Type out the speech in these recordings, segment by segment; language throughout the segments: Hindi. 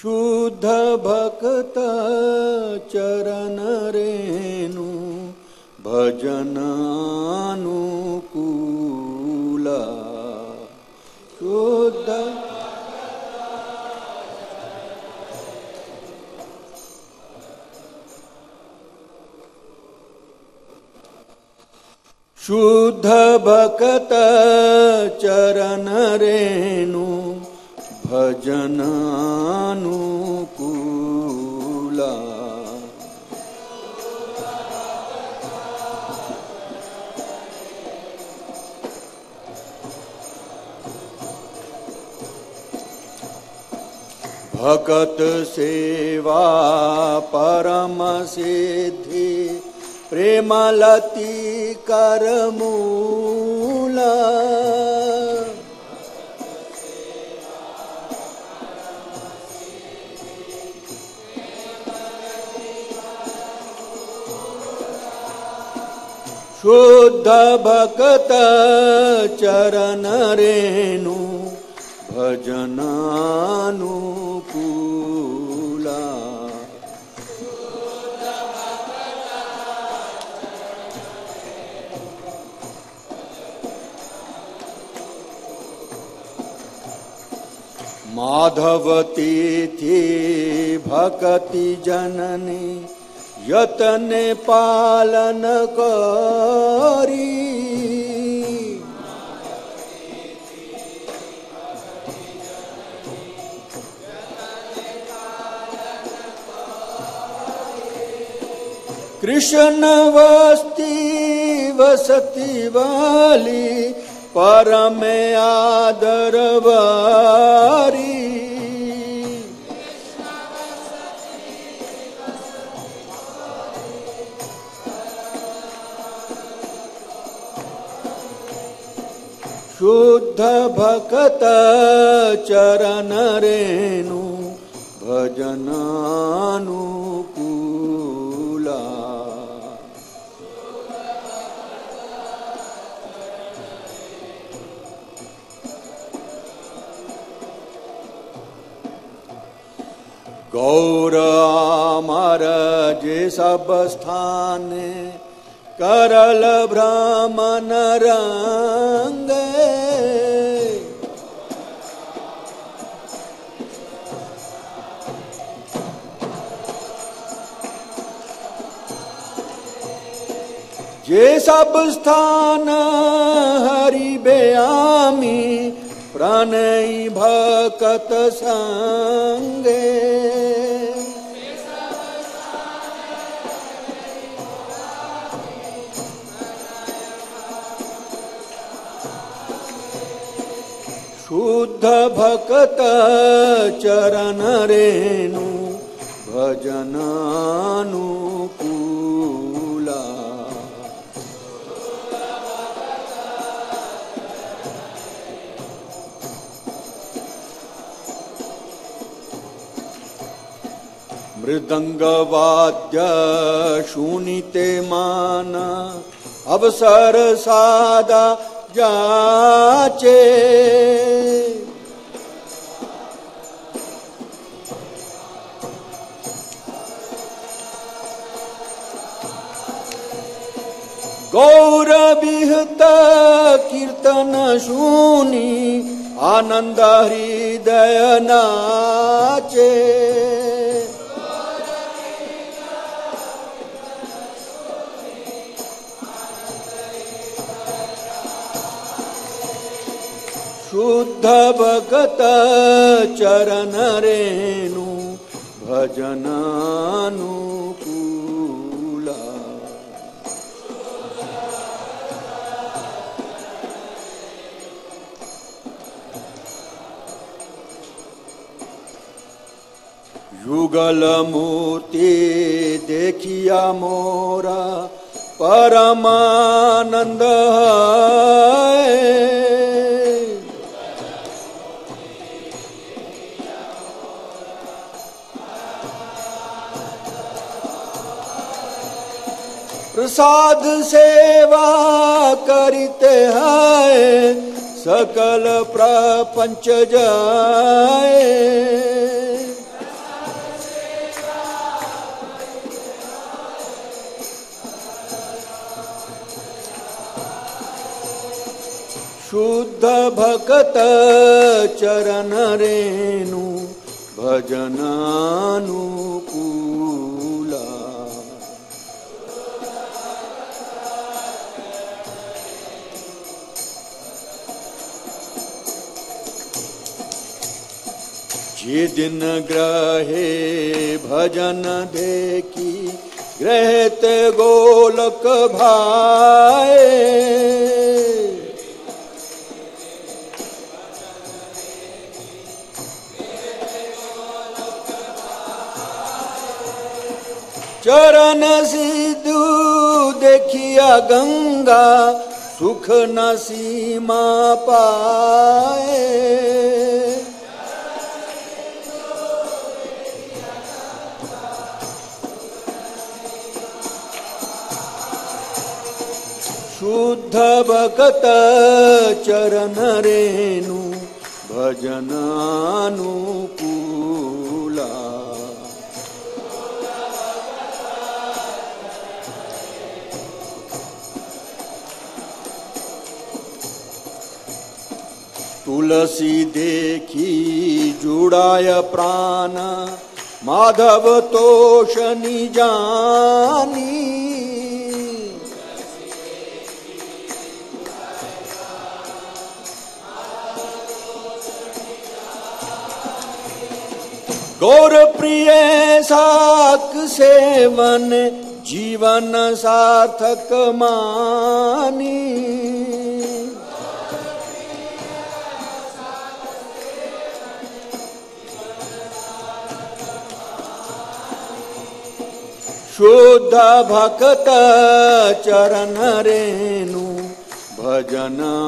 शुद्ध भक्त चरण रेणु भजन अनुकूला। शुद्ध भक्त चरण रेणु भजन अनुकूला। भगत सेवा परम सिद्धि प्रेमलती करमूला। शुद्ध भक्त चरण रेणु भजन अनुकूला। माधवती थी भक्ति जननी यतन पालन करी। कृष्ण वस्ती वसती वाली परम आदर वारी। शुद्ध भक्त चरण रेणु भजन अनुकूला। गौर अमर जे सब स्थान करल भ्रमण रंग। जे सब स्थान हरि बेयामी प्रणय भक्त संगे। शुद्ध भक्त चरण रेणु भजन अनुकूला। मृदंग वाद्य शूनिते मान अवसर सादा जाचे। गौर विहत कीर्तन सुनी आनंद हृदय नाचे। शुद्ध भक्त चरण रेणु भजन अनुकूला। युगल मूर्ति देखिया मोरा परमानंद है। प्रसाद सेवा करते हैं सकल प्रपंच जाए। भकत चरण रेणु भजनानुकूला। जे दिन ग्रहे भजन देखी ग्रहित गोलक भाए। चरण सिद्धू देखिया गंगा सुख न सीमा पाए। शुद्ध भक्त चरण रेणु भजनानुकूला। तुलसी देखी जुड़ाय प्राण माधव तोष निजानी। गौर प्रिय साक सेवन जीवन सार्थक मानी। शुद्ध भक्त चरण रेणु भजनानुकूला।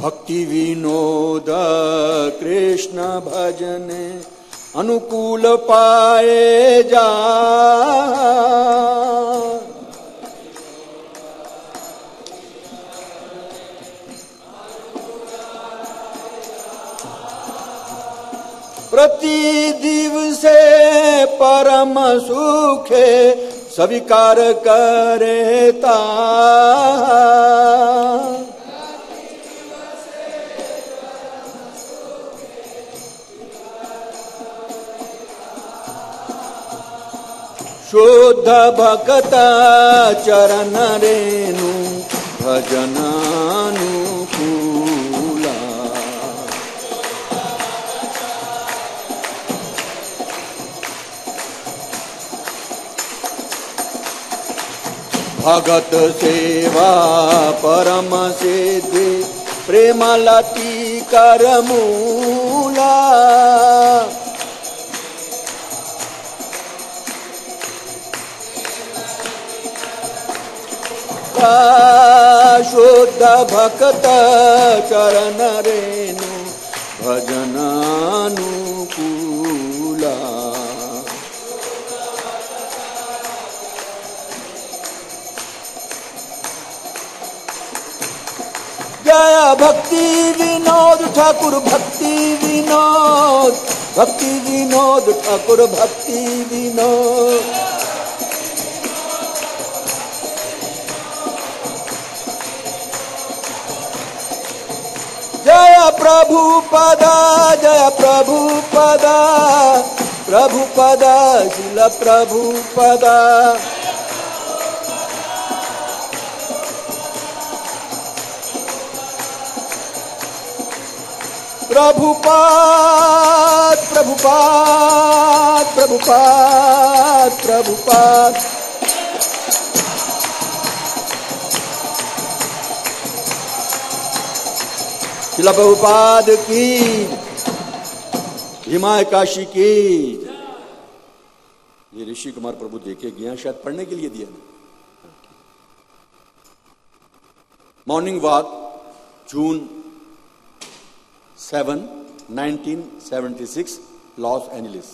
भक्ति विनोद कृष्ण भजन अनुकूल पाए जा। प्रति दिवसे परम सुखे स्वीकार करेता। शुद्ध भक्त चरण रेणु भजनानुकूला। भगत सेवा परम सिद्धि प्रेम लती कर मूला। शुद्ध भक्त चरण रेणु भजनानुकूला। जय भक्ति विनोद ठाकुर भक्ति विनोद ठाकुर भक्ति विनोद। जय प्रभुपदा शिल प्रभुपदा। प्रभुपाद। शिल प्रभुपाद की, हिमाय काशी की। ये ऋषि कुमार प्रभु देखे गया, शायद पढ़ने के लिए दिया ना। Morning walk June 7, 1976 Los Angeles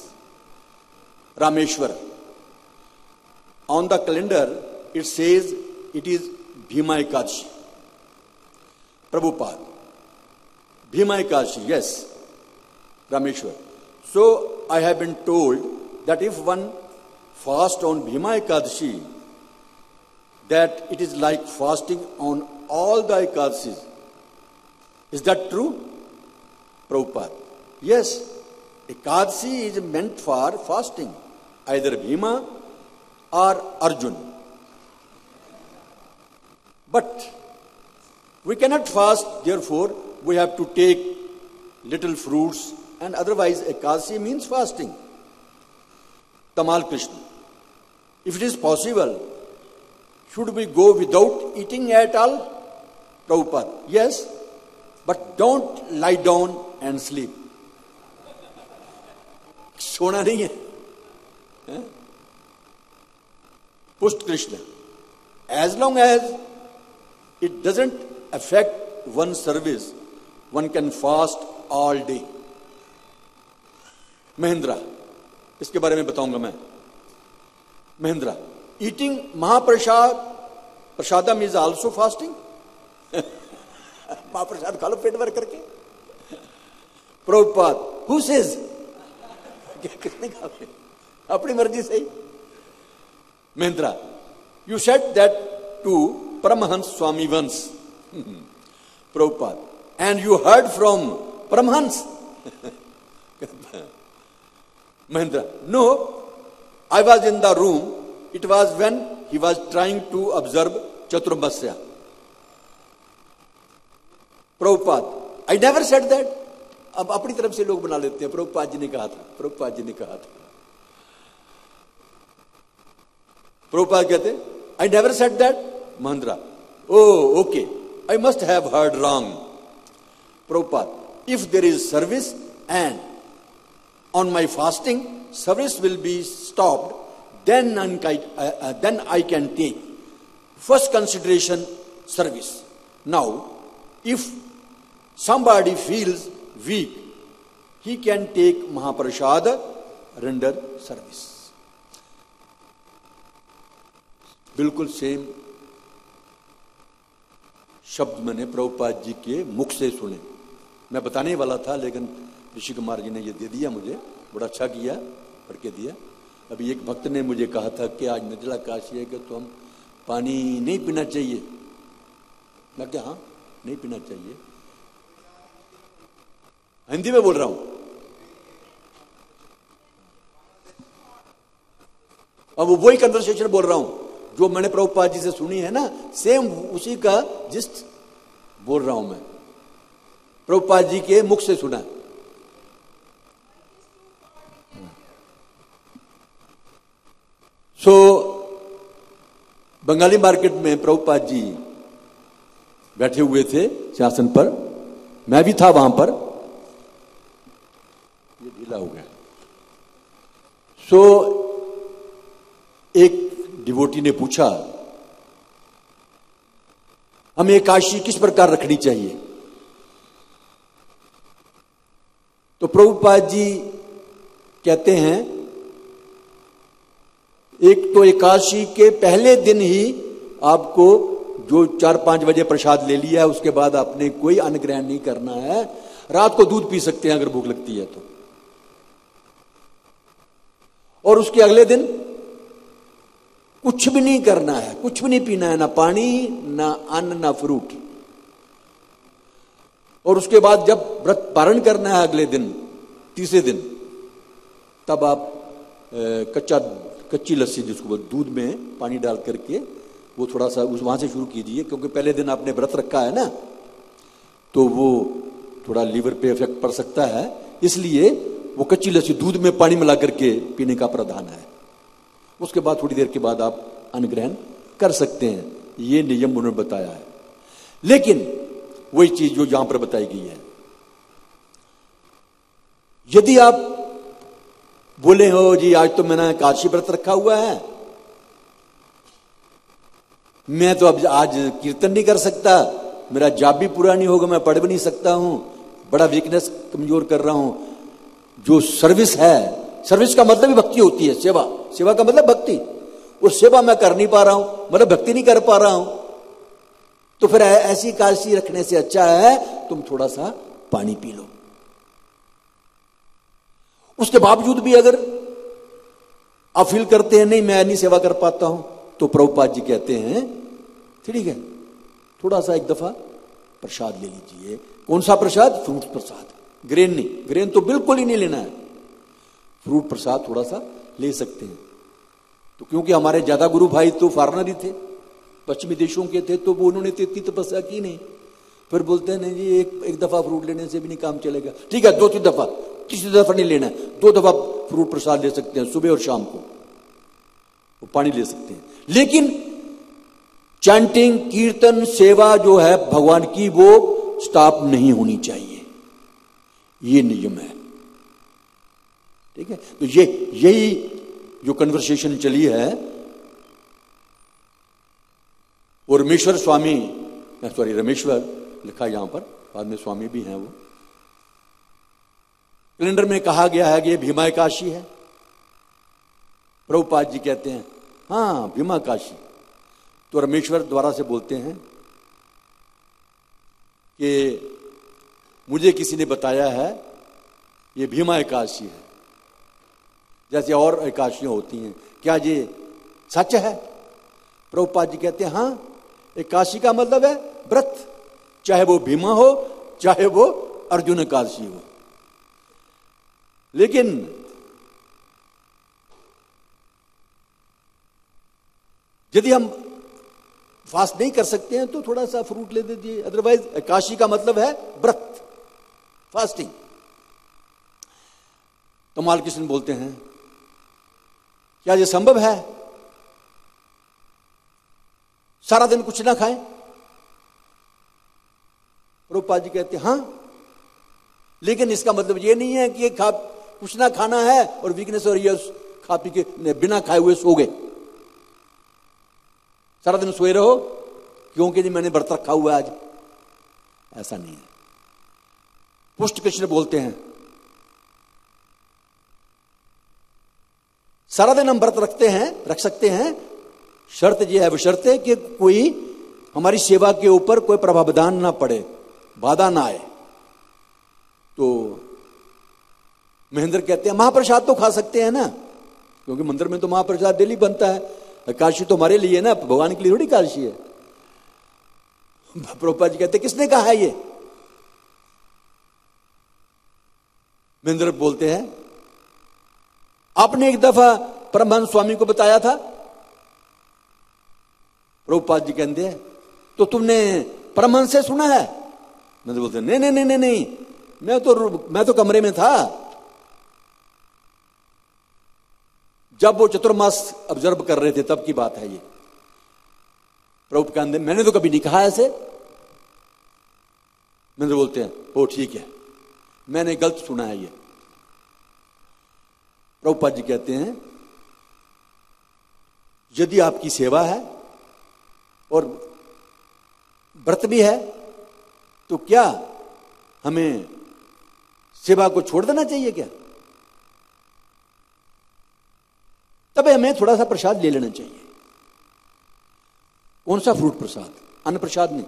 Rameshwar. On the calendar it says it is Bhima Ekadashi. Prabhupada Bhima Ekadashi, yes, Rameshwar. So I have been told that if one fast on Bhima Ekadashi, that it is like fasting on all the Ekadashis. Is that true? Prabhupada. Yes, Ekadashi is meant for fasting, either Bhima or Arjun. But we cannot fast, therefore we have to take little fruits, and otherwise Ekadashi means fasting. Tamal Krishna. If it is possible, should we go without eating at all? Prabhupada. Yes, but don't lie down and sleep. सोना नहीं है. Pushed Krishna. As long as it doesn't affect one's service, one can fast all day. Mahendra, इसके बारे में बताऊंगा मैं. Mahendra, eating Mahaprasad is also fasting. महाप्रसाद खा लो पेट भर करके. Prabhupada, who says? किसने कहा? अपनी मर्जी से ही. Mahendra, you said that to Paramahans Swami once. Prabhupada, and you heard from Paramahans? Mahendra, no, I was in the room. It was when he was trying to observe Chaturmasya. Prabhupada, I never said that. अब अपनी तरफ से लोग बना लेते हैं. प्रभुपाद जी ने कहा था, प्रभुपाद जी ने कहा था. प्रभुपाद कहते, I never said that. Mahendra, oh, okay, I must have heard wrong. Prabhupada, if there is service and on my fasting, service will be stopped, then I can take first consideration service. Now, if somebody feels weak, he can take Mahaprasad, render service. बिल्कुल सेम शब्द मैंने प्रभुपाद जी के मुख से सुने. मैं बताने वाला था, लेकिन ऋषि कुमार जी ने ये दे दिया मुझे. बड़ा अच्छा किया, पढ़ के दिया. अभी एक भक्त ने मुझे कहा था कि आज निर्जला काशी है कि तो हम पानी नहीं पीना चाहिए. मैं क्या, हाँ नहीं पीना चाहिए. हिंदी में बोल रहा हूं. अब वही कन्वर्सेशन बोल रहा हूं जो मैंने प्रभुपाद जी से सुनी है ना, सेम उसी का जिस्ट बोल रहा हूं मैं. प्रभुपाद जी के मुख से सुना. सो बंगाली मार्केट में प्रभुपाद जी बैठे हुए थे सिंहासन पर. मैं भी था वहां पर. ये ढीला हो गया. सो एक डिवोटी ने पूछा, हमें एकादशी किस प्रकार रखनी चाहिए? तो प्रभुपाद जी कहते हैं, एक तो एकादशी के पहले दिन ही आपको जो 4-5 बजे प्रसाद ले लिया है, उसके बाद आपने कोई अन्न ग्रहण नहीं करना है. रात को दूध पी सकते हैं अगर भूख लगती है तो. और उसके अगले दिन कुछ भी नहीं करना है, कुछ भी नहीं पीना है, ना पानी, ना अन्न, ना फ्रूट. और उसके बाद जब व्रत पारण करना है अगले दिन, तीसरे दिन, तब आप कच्ची लस्सी, जिसको दूध में पानी डाल करके वो थोड़ा सा वहां से शुरू कीजिए, क्योंकि पहले दिन आपने व्रत रखा है ना, तो वो थोड़ा लीवर पे इफेक्ट पड़ सकता है. इसलिए वो कच्ची लस्सी दूध में पानी मिला करके पीने का प्रावधान है. उसके बाद थोड़ी देर के बाद आप अन्न ग्रहण कर सकते हैं. ये नियम उन्होंने बताया है. लेकिन वही चीज जो यहां पर बताई गई है, यदि आप बोले हो जी आज तो मैंने एकादशी व्रत रखा हुआ है, मैं तो अब आज कीर्तन नहीं कर सकता, मेरा जाप भी पूरा नहीं होगा, मैं पढ़ भी नहीं सकता हूं, बड़ा वीकनेस कमजोर कर रहा हूं. जो सर्विस है, सर्विस का मतलब ही भक्ति होती है. सेवा, सेवा का मतलब भक्ति. वो सेवा मैं कर नहीं पा रहा हूं, मतलब भक्ति नहीं कर पा रहा हूं, तो फिर ऐसी एकादशी रखने से अच्छा है तुम थोड़ा सा पानी पी लो. उसके बावजूद भी अगर आप फील करते हैं नहीं मैं नहीं सेवा कर पाता हूं, तो प्रभुपाद जी कहते हैं ठीक है, थोड़ा सा एक दफा प्रसाद ले लीजिए। कौन सा प्रसाद? फ्रूट प्रसाद, ग्रेन नहीं, ग्रेन तो बिल्कुल ही नहीं लेना है, फ्रूट प्रसाद थोड़ा सा ले सकते हैं। तो क्योंकि हमारे ज्यादा गुरु भाई तो फॉरेनर ही थे, पश्चिमी देशों के थे, तो वो उन्होंने इतनी तपस्या की नहीं। फिर बोलते हैं नहीं जी एक दफा फ्रूट लेने से भी नहीं काम चलेगा। ठीक है, 2-3 दफा, तीसरी दफा नहीं लेना है, 2 दफा फ्रूट प्रसाद ले सकते हैं, सुबह और शाम को वो पानी ले सकते हैं। लेकिन चैंटिंग, कीर्तन, सेवा जो है भगवान की, वो स्टॉप नहीं होनी चाहिए, ये नियम है। ठीक है, तो यही जो कन्वर्सेशन चली है, और रमेश्वर स्वामी, सॉरी रमेश्वर लिखा यहां पर, बाद में स्वामी भी हैं वो, कैलेंडर में कहा गया है कि ये भीमा एकादशी है। प्रभुपाद जी कहते हैं हाँ भीमा एकादशी। तो रमेश्वर द्वारा से बोलते हैं कि मुझे किसी ने बताया है ये भीमा एकादशी है, जैसे और एकादशियां होती हैं, क्या ये सच है? प्रभुपाद जी कहते हैं हाँ, एकादशी का मतलब है व्रत, चाहे वो भीमा हो चाहे वो अर्जुन एकादशी हो। लेकिन यदि हम फास्ट नहीं कर सकते हैं तो थोड़ा सा फ्रूट ले दीजिए, अदरवाइज एकादशी का मतलब है व्रत, फास्टिंग। तो माल कृष्ण बोलते हैं क्या यह संभव है सारा दिन कुछ ना खाएं? प्रभुपाद जी कहते हैं हाँ, लेकिन इसका मतलब यह नहीं है कि कुछ ना खाना है और वीकनेस और ये खा पी के बिना खाए हुए सो गए, सारा दिन सोए रहो क्योंकि जी मैंने व्रत रखा हुआ है आज, ऐसा नहीं है। पुष्ट कृष्ण बोलते हैं सारा दिन हम व्रत रख सकते हैं, शर्त यह है, बशर्ते कि कोई हमारी सेवा के ऊपर कोई प्रावधान ना पड़े, बाधा ना आए। तो महेंद्र कहते हैं महाप्रसाद तो खा सकते हैं ना, क्योंकि मंदिर में तो महाप्रसाद डेली बनता है, एकादशी तो हमारे लिए ना, भगवान के लिए थोड़ी एकादशी है। प्रभुपाद जी कहते हैं किसने कहा है ये? महेंद्र बोलते हैं आपने एक दफा परमहंस स्वामी को बताया था। प्रभुपाद जी कहते हैं तो तुमने परमहंस से सुना है? महेंद्र बोलते नहीं नहीं नहीं नहीं, मैं तो कमरे में था जब वो चतुर्मास ऑब्जर्व कर रहे थे, तब की बात है ये। प्रभु कहते मैंने तो कभी नहीं कहा ऐसे। महेंद्र बोलते हैं ओ ठीक है, मैंने गलत सुना है ये। प्रभुपाद जी कहते हैं यदि आपकी सेवा है और व्रत भी है तो क्या हमें सेवा को छोड़ देना चाहिए क्या? तब हमें थोड़ा सा प्रसाद ले लेना चाहिए। कौन सा? फ्रूट प्रसाद, अन्न प्रसाद नहीं।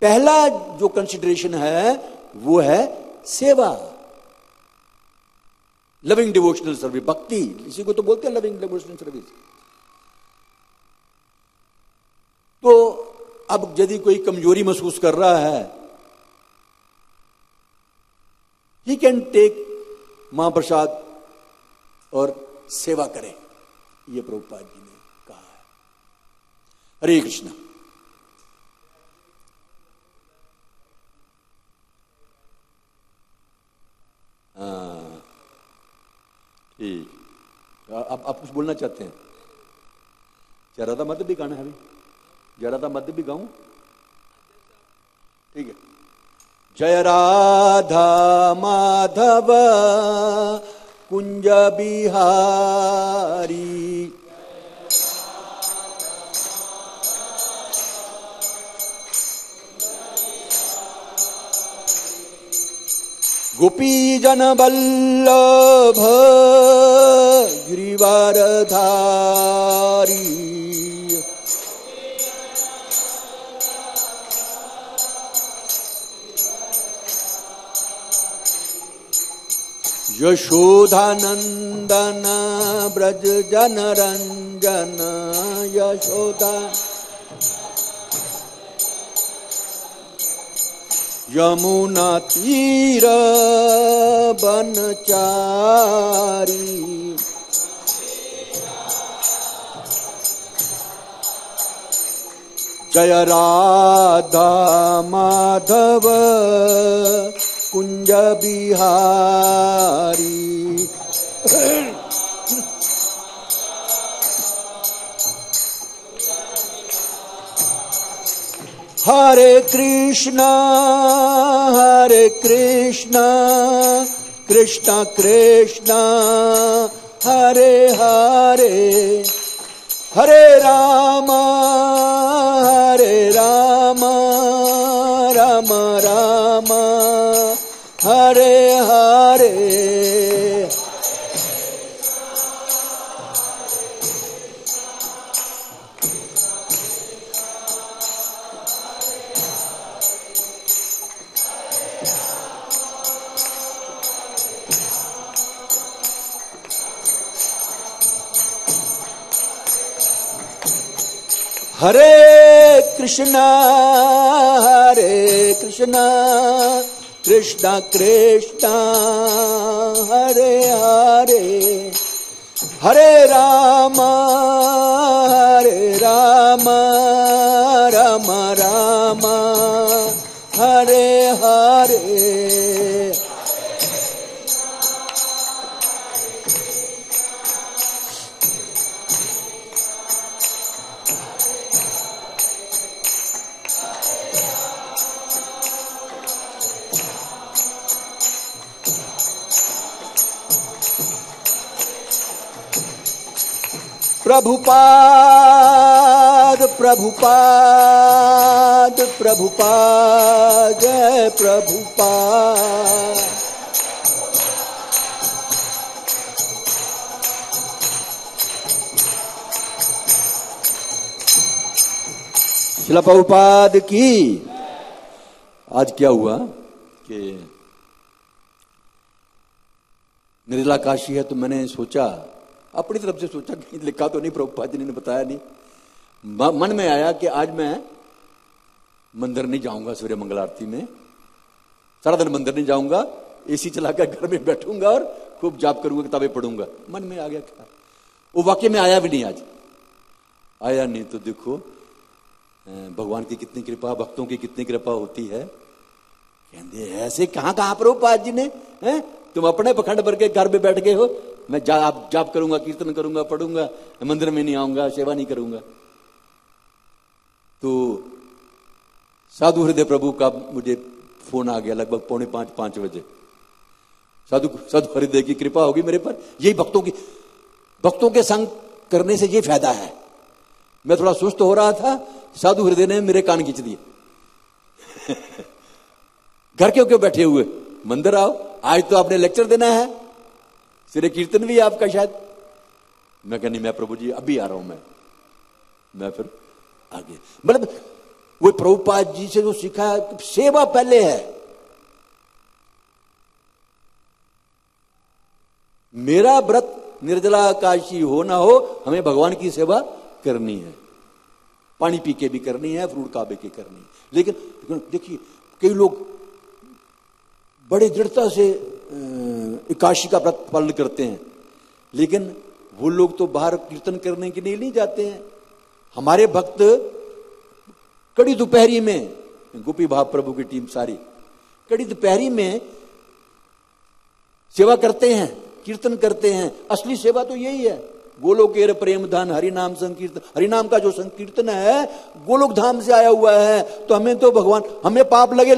पहला जो कंसिडरेशन है वो है सेवा, लविंग डिवोशनल सर्विस, भक्ति, इसी को तो बोलते हैं लविंग डिवोशनल सर्विस। तो अब यदि कोई कमजोरी महसूस कर रहा है, ही कैन टेक महाप्रसाद और सेवा करें, ये प्रभुपाद जी ने कहा है। हरे कृष्ण। हाँ ठीक, आप कुछ बोलना चाहते हैं? जरा था मध्य भी गाना है, अभी जरा था मध्य भी गाऊं? ठीक है। जय राधा माधव कुंज बिहारी, गोपी जन वल्लभ गिरिवरधारी, यशोदानंदन ब्रज जन रंजन यशोदा यमुना तीर बनचारी जय राधा माधव कुंज बिहारी। हरे कृष्णा कृष्णा कृष्णा हरे हरे, हरे राम राम राम हरे हरे। हरे कृष्णा कृष्णा कृष्णा हरे हरे, हरे राम राम राम हरे हरे। प्रभुपाद प्रभुपाद प्रभुपाद जय प्रभुपाद। श्रील प्रभुपाद की। आज क्या हुआ कि निर्जला काशी है, तो मैंने सोचा, अपनी तरफ से सोचा, कि लिखा तो नहीं, प्रभुपाद जी ने बताया नहीं, मन में आया कि आज मैं मंदिर नहीं जाऊंगा, सूर्य मंगल आरती में सारा दिन मंदिर नहीं जाऊंगा, एसी चलाकर घर में बैठूंगा और खूब जाप करूंगा, किताबें पढ़ूंगा। मन में आ गया क्या, वो वाकई में आया भी नहीं। आज आया नहीं तो देखो भगवान की कितनी कृपा, भक्तों की कितनी कृपा होती है। कहते ऐसे कहां प्रभुपाद जी ने, हैं तुम अपने पखंड भर के घर में बैठ गए हो, मैं जाप करूंगा, कीर्तन करूंगा, पढ़ूंगा, मंदिर में नहीं आऊंगा, सेवा नहीं करूंगा। तो साधु हृदय प्रभु का मुझे फोन आ गया लगभग 4:45-5 बजे। साधु हृदय की कृपा होगी मेरे पर। यही भक्तों के संग करने से ये फायदा है। मैं थोड़ा सुस्त हो रहा था, साधु हृदय ने मेरे कान खींच दिए। घर क्यों बैठे हुए, मंदिर आओ, आज तो आपने लेक्चर देना है, सिरे कीर्तन भी आपका शायद। मैं कहा नहीं, मैं प्रभु जी अभी आ रहा हूं। मैं फिर आगे, मतलब वो प्रभुपाद जी से जो सीखा, सेवा पहले है। मेरा व्रत निर्जला काशी हो ना हो, हमें भगवान की सेवा करनी है, पानी पी के भी करनी है, फ्रूट खा के करनी है। लेकिन देखिए कई लोग बड़े दृढ़ता से एकादशी का व्रत पालन करते हैं, लेकिन वो लोग तो बाहर कीर्तन करने के लिए नहीं जाते हैं। हमारे भक्त कड़ी दोपहरी में, गोपी भाव प्रभु की टीम सारी कड़ी दोपहरी में सेवा करते हैं, कीर्तन करते हैं। असली सेवा तो यही है, गोलोकेर प्रेम धन हरिनाम संकीर्तन। हरिनाम का जो संकीर्तन है गोलोक धाम से आया हुआ है। तो हमें तो भगवान, हमें पाप लगे,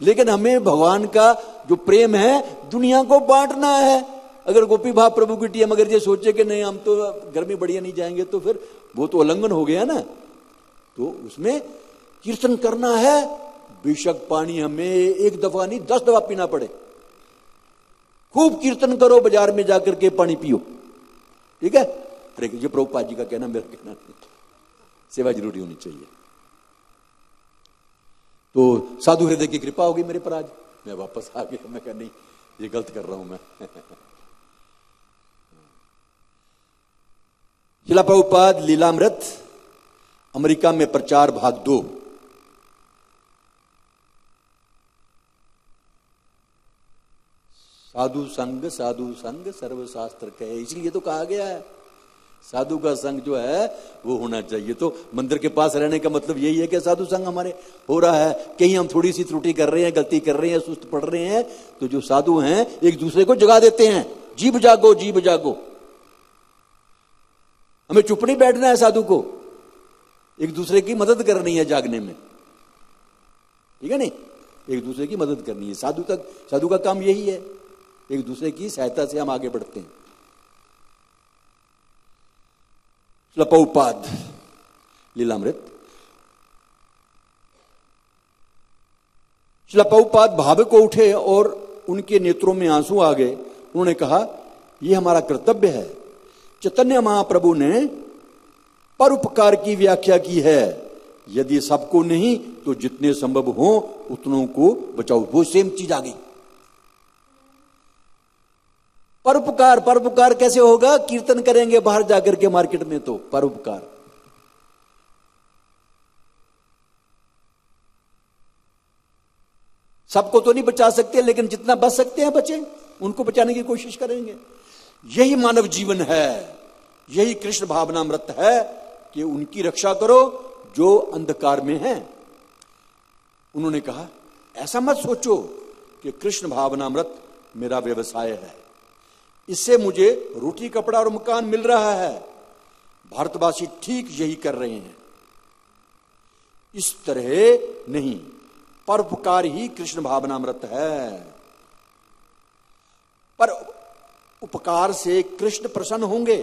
लेकिन हमें भगवान का जो प्रेम है दुनिया को बांटना है। अगर गोपी भाव प्रभु की टीम अगर ये सोचे कि नहीं हम तो घर में बढ़िया नहीं जाएंगे, तो फिर वो तो उल्लंघन हो गया ना। तो उसमें कीर्तन करना है, बेशक पानी हमें एक दफा नहीं 10 दफा पीना पड़े, खूब कीर्तन करो, बाजार में जाकर के पानी पियो, ठीक है। अरे ये प्रभुपाद जी का कहना, मेरा कहना नहीं। सेवा जरूरी होनी चाहिए। तो साधु हृदय की कृपा होगी मेरे पर। आज मैं वापस आ गया। मैं कहा नहीं, ये गलत कर रहा हूं मैं। श्रील प्रभुपाद लीलामृत अमेरिका में प्रचार भाग 2। साधु संग सर्वशास्त्र कहे, इसलिए तो कहा गया है साधु का संग जो है वो होना चाहिए। तो मंदिर के पास रहने का मतलब यही है कि साधु संग हमारे हो रहा है। कहीं हम थोड़ी सी त्रुटि कर रहे हैं, गलती कर रहे हैं, सुस्त पड़ रहे हैं, तो जो साधु हैं एक दूसरे को जगा देते हैं, जीव जागो जीव जागो। हमें चुप नहीं बैठना है, साधु को एक दूसरे की मदद करनी है जागने में, ठीक है नहीं, एक दूसरे की मदद करनी है। साधु का काम यही है, एक दूसरे की सहायता से हम आगे बढ़ते हैं। श्रील प्रभुपाद लीलामृत। श्रील प्रभुपाद भावुक को उठे और उनके नेत्रों में आंसू आ गए। उन्होंने कहा, यह हमारा कर्तव्य है। चैतन्य महाप्रभु ने परोपकार की व्याख्या की है, यदि सबको नहीं तो जितने संभव हो उतनों को बचाओ। वो सेम चीज आ गई। परोपकार कैसे होगा? कीर्तन करेंगे बाहर जाकर के मार्केट में, तो परोपकार। सबको तो नहीं बचा सकते, लेकिन जितना बच सकते हैं बचे, उनको बचाने की कोशिश करेंगे। यही मानव जीवन है, यही कृष्ण भावनामृत है कि उनकी रक्षा करो जो अंधकार में हैं। उन्होंने कहा, ऐसा मत सोचो कि कृष्ण भावनामृत मेरा व्यवसाय है, इससे मुझे रोटी कपड़ा और मकान मिल रहा है। भारतवासी ठीक यही कर रहे हैं। इस तरह नहीं, परोपकार ही कृष्ण भावनामृत है। पर उपकार से कृष्ण प्रसन्न होंगे,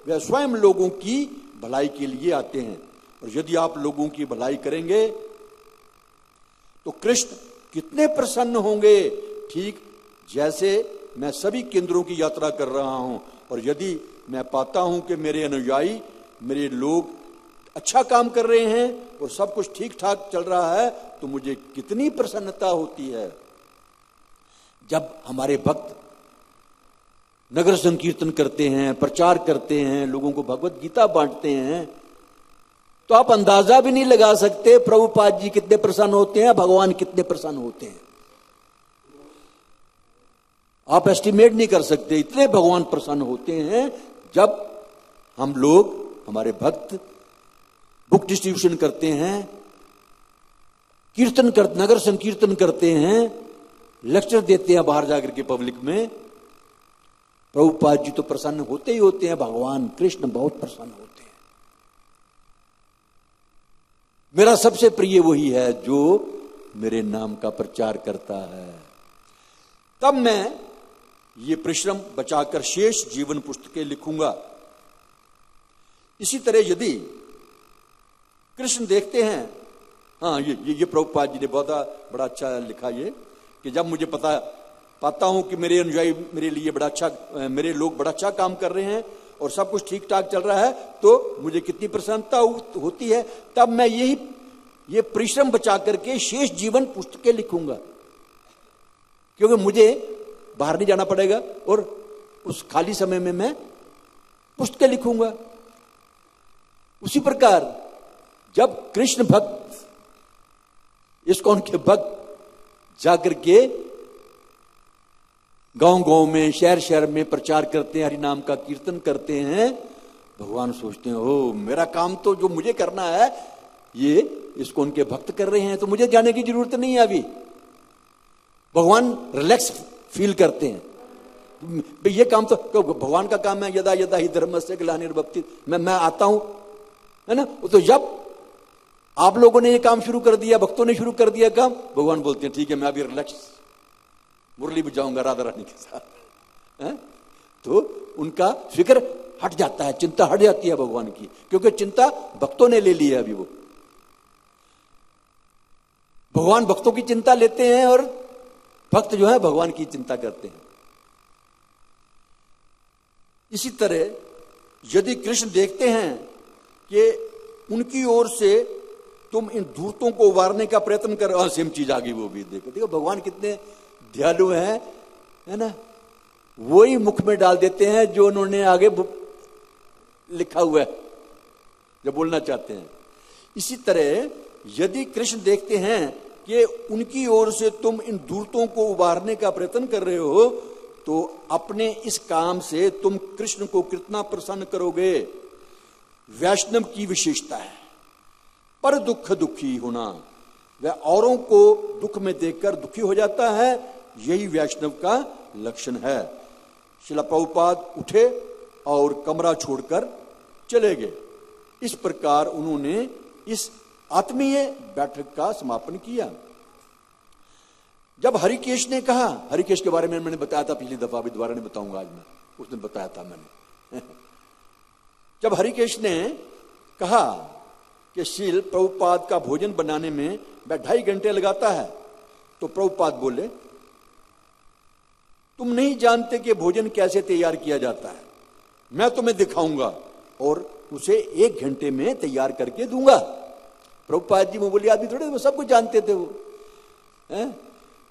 वे स्वयं लोगों की भलाई के लिए आते हैं। और यदि आप लोगों की भलाई करेंगे तो कृष्ण कितने प्रसन्न होंगे, ठीक जैसे मैं सभी केंद्रों की यात्रा कर रहा हूं, और यदि मैं पाता हूं कि मेरे अनुयायी, मेरे लोग अच्छा काम कर रहे हैं और सब कुछ ठीक ठाक चल रहा है, तो मुझे कितनी प्रसन्नता होती है। जब हमारे भक्त नगर संकीर्तन करते हैं, प्रचार करते हैं, लोगों को भगवत गीता बांटते हैं, तो आप अंदाजा भी नहीं लगा सकते प्रभुपाद जी कितने प्रसन्न होते हैं, भगवान कितने प्रसन्न होते हैं। आप एस्टिमेट नहीं कर सकते, इतने भगवान प्रसन्न होते हैं जब हम लोग, हमारे भक्त बुक डिस्ट्रीब्यूशन करते हैं, नगर संकीर्तन करते हैं, लेक्चर देते हैं बाहर जाकर के पब्लिक में। प्रभुपाद जी तो प्रसन्न होते ही होते हैं, भगवान कृष्ण बहुत प्रसन्न होते हैं। मेरा सबसे प्रिय वही है जो मेरे नाम का प्रचार करता है। तब मैं ये परिश्रम बचाकर शेष जीवन पुस्तकें लिखूंगा। इसी तरह यदि कृष्ण देखते हैं, हाँ ये प्रभुपाद जी ने बहुत बड़ा अच्छा लिखा, ये कि जब मुझे पाता हूं कि मेरे अनुयायी मेरे लिए बड़ा अच्छा, मेरे लोग बड़ा अच्छा काम कर रहे हैं और सब कुछ ठीक ठाक चल रहा है, तो मुझे कितनी प्रसन्नता होती है। तब मैं ये परिश्रम बचा करके शेष जीवन पुस्तकें लिखूंगा, क्योंकि मुझे बाहर नहीं जाना पड़ेगा और उस खाली समय में मैं पुस्तकें लिखूंगा। उसी प्रकार जब कृष्ण भक्त, इस्कॉन के भक्त जाकर के गांव-गांव में, शहर-शहर में प्रचार करते हैं, हरि नाम का कीर्तन करते हैं, भगवान सोचते हैं, ओ मेरा काम तो जो मुझे करना है ये इस्कॉन के भक्त कर रहे हैं, तो मुझे जाने की जरूरत नहीं है। अभी भगवान रिलैक्स फील करते हैं। ये काम तो भगवान का काम है, यदा यदा ही धर्मस्य ग्लानिर्भवति, मैं आता हूं, है ना। तो जब आप लोगों ने ये काम शुरू कर दिया, भक्तों ने शुरू कर दिया काम, भगवान बोलते हैं ठीक है, मैं अभी रिलैक्स मुरली बजाऊंगा राधा रानी के साथ, है? तो उनका फिक्र हट जाता है, चिंता हट जाती है भगवान की, क्योंकि चिंता भक्तों ने ले ली है। अभी वो भगवान भक्तों की चिंता लेते हैं और भक्त जो है भगवान की चिंता करते हैं। इसी तरह यदि कृष्ण देखते हैं कि उनकी ओर से तुम इन धूर्तों को उबारने का प्रयत्न कर, सेम चीज आ गई, वो भी देखो भगवान कितने दयालु हैं है ना, वही मुख में डाल देते हैं जो उन्होंने आगे लिखा हुआ है, जो बोलना चाहते हैं। इसी तरह यदि कृष्ण देखते हैं कि उनकी ओर से तुम इन दूरतों को उबारने का प्रयत्न कर रहे हो, तो अपने इस काम से तुम कृष्ण को कितना प्रसन्न करोगे। वैष्णव की विशेषता है पर दुख दुखी होना, वह औरों को दुख में देखकर दुखी हो जाता है, यही वैष्णव का लक्षण है। श्रील प्रभुपाद उठे और कमरा छोड़कर चले गए। इस प्रकार उन्होंने इस आत्मीय बैठक का समापन किया। जब हरिकेश ने कहा, हरिकेश के बारे में मैंने बताया था पिछली दफा, अभी दोबारा नहीं बताऊंगा आज मैं, उसने बताया था मैंने। जब हरिकेश ने कहा कि श्रील प्रभुपाद का भोजन बनाने में वह 2.5 घंटे लगाता है, तो प्रभुपाद बोले, तुम नहीं जानते कि भोजन कैसे तैयार किया जाता है, मैं तुम्हें दिखाऊंगा और उसे 1 घंटे में तैयार करके दूंगा। प्रभुपाद जी मामूली आदमी थोड़े, वो सब कुछ जानते थे। वो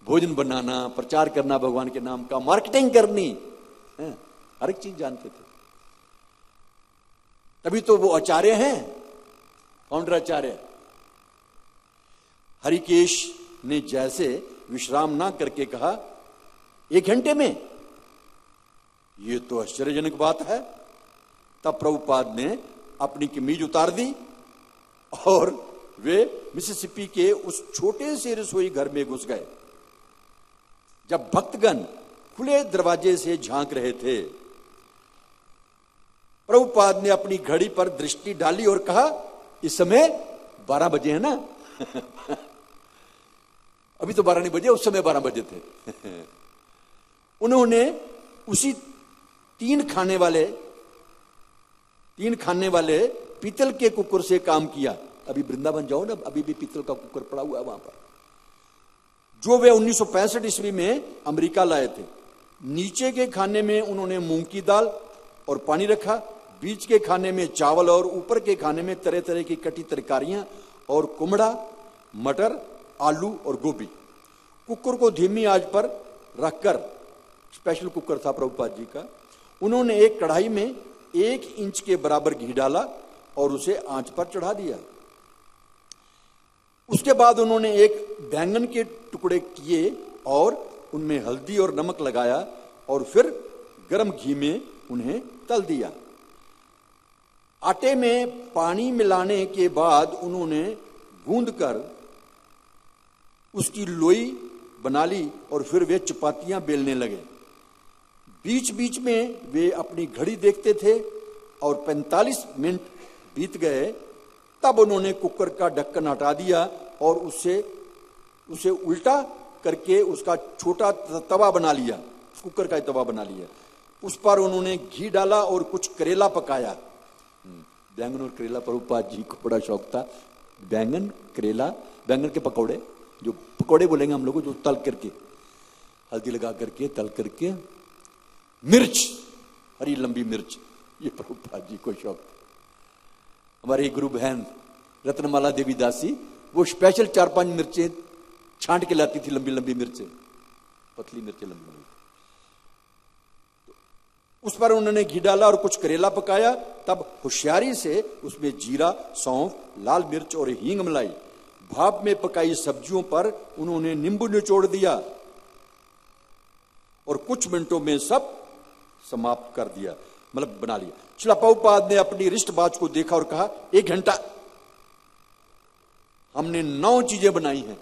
भोजन बनाना, प्रचार करना भगवान के नाम का, मार्केटिंग करनी, हर एक चीज जानते थे। तभी तो वो आचार्य हैं, फाउंडर आचार्य। हरिकेश ने जैसे विश्राम ना करके कहा, 1 घंटे में, ये तो आश्चर्यजनक बात है। तब प्रभुपाद ने अपनी कमीज उतार दी और वे मिसिसिपी के उस छोटे से रसोई घर में घुस गए। जब भक्तगण खुले दरवाजे से झांक रहे थे, प्रभुपाद ने अपनी घड़ी पर दृष्टि डाली और कहा, इस समय 12 बजे है ना। अभी तो 12 नहीं बजे, उस समय 12 बजे थे। उन्होंने उसी 3 खाने वाले पीतल के कुकर से काम किया। अभी वृंदावन जाओ ना, अभी भी पीतल का कुकर पड़ा हुआ है वहां पर, जो वे 1965 ईस्वी में अमेरिका लाए थे। नीचे के खाने में उन्होंने मूंग की दाल और पानी रखा, बीच के खाने में चावल और ऊपर के खाने में तरह तरह की कटी तरकारियां और कुमड़ा, मटर, आलू और गोभी। कुकर को धीमी आंच पर रखकर, स्पेशल कुकर था प्रभुपाद जी का, उन्होंने एक कढ़ाई में 1 इंच के बराबर घी डाला और उसे आंच पर चढ़ा दिया। उसके बाद उन्होंने एक बैंगन के टुकड़े किए और उनमें हल्दी और नमक लगाया और फिर गर्म घी में उन्हें तल दिया। आटे में पानी मिलाने के बाद उन्होंने गूंदकर उसकी लोई बना ली और फिर वे चपातियां बेलने लगे। बीच बीच में वे अपनी घड़ी देखते थे और 45 मिनट बीत गए। तब उन्होंने कुकर का ढक्कन हटा दिया और उसे उल्टा करके उसका छोटा तवा बना लिया, कुकर का तवा बना लिया। उस पर उन्होंने घी डाला और कुछ करेला पकाया। बैंगन और करेला, प्रभुपाद जी को बड़ा शौक था। बैंगन, करेला, बैंगन के पकौड़े, जो पकौड़े बोलेंगे हम लोग, जो तल करके, हल्दी लगा करके तल करके, मिर्च, हरी लंबी मिर्च, ये प्रभुपाद जी को शौक था। हमारी गुरु बहन रत्नमाला देवी दासी, वो स्पेशल 4-5 मिर्चें छांट के लाती थी, लंबी लंबी मिर्चें, पतली मिर्चें लंबी लंबी। उस पर उन्होंने घी डाला और कुछ करेला पकाया। तब होशियारी से उसमें जीरा, सौंफ, लाल मिर्च और हींग मिलाई। भाप में पकाई सब्जियों पर उन्होंने नींबू निचोड़ दिया और कुछ मिनटों में सब समाप्त कर दिया, मतलब बना लिया। श्रील प्रभुपाद ने अपनी रिस्ट वॉच को देखा और कहा, 1 घंटा, हमने 9 चीजें बनाई हैं।